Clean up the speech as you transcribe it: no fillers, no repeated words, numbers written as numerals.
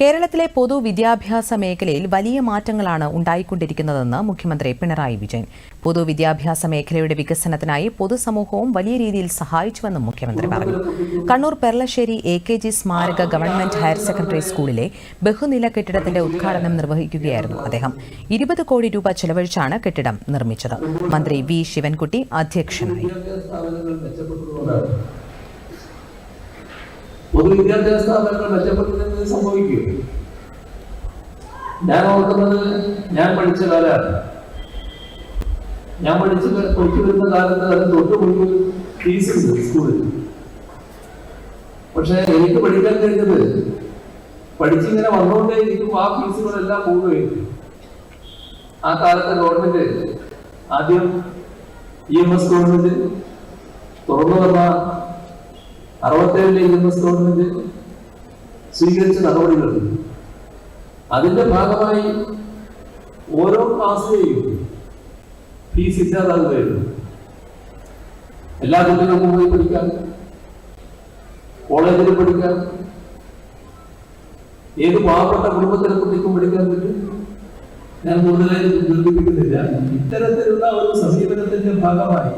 കേരളത്തിലെ പൊതുവിദ്യാഭ്യാസ മേഖലയിൽ വലിയ മാറ്റങ്ങളാണ് ഉണ്ടായിക്കൊണ്ടിരിക്കുന്നതെന്ന് മുഖ്യമന്ത്രി പിണറായി വിജയൻ. പൊതുവിദ്യാഭ്യാസ മേഖലയുടെ വികസനത്തിനായി പൊതുസമൂഹവും വലിയ രീതിയിൽ സഹായിച്ചുവെന്നും മുഖ്യമന്ത്രി പറഞ്ഞു. കണ്ണൂർ പെർളശ്ശേരി AKG സ്മാരക ഗവൺമെന്റ് ഹയർ സെക്കൻഡറി സ്കൂളിലെ ബഹുനില കെട്ടിടത്തിന്റെ ഉദ്ഘാടനം നിർവഹിക്കുകയായിരുന്നു അദ്ദേഹം. 20 കോടി രൂപ ചെലവഴിച്ചാണ് കെട്ടിടം നിർമ്മിച്ചത്. മന്ത്രി V. ശിവൻകുട്ടി അധ്യക്ഷനായി. പൊതുവിദ്യാഭ്യാസ സ്ഥാപനങ്ങൾ മെച്ചപ്പെടുത്തുന്നത് സംഭവിക്കും. ഞാൻ ഓർക്കുന്നത് ഞാൻ പഠിച്ച കാലമാണ്. ഞാൻ പഠിച്ചു വരുന്ന കാലത്ത് അത് തൊട്ട് മുൻപ് ഫീസ് ഉണ്ട് സ്കൂളിൽ. പക്ഷെ എനിക്ക് പഠിക്കാൻ കഴിഞ്ഞത് പഠിച്ചിങ്ങനെ വന്നുകൊണ്ടേ ഇരിക്കും ആ ഫീസുകളെല്ലാം പോവുകയും. ആ കാലത്തെ ഗവൺമെന്റ് ആദ്യം EMS ഗവൺമെന്റ് തുറന്നു വന്ന 67 EMS ഗവൺമെന്റ് സ്വീകരിച്ച നടപടികൾ, അതിന്റെ ഭാഗമായി ഓരോ ക്ലാസ്സിലെയും ഫീസ് ഇല്ലാതാകുകയായിരുന്നു. എല്ലാ കുട്ടികൾക്കും പോയി പഠിക്കാം, കോളേജിൽ പഠിക്കാം, ഏത് പാവപ്പെട്ട കുടുംബത്തിലെ കുട്ടിക്കും പഠിക്കാൻ പറ്റും. ഞാൻ കൂടുതലായി നിർദ്ദേശിക്കുന്നില്ല. ഇത്തരത്തിലുള്ള ഒരു സമീപനത്തിന്റെ ഭാഗമായി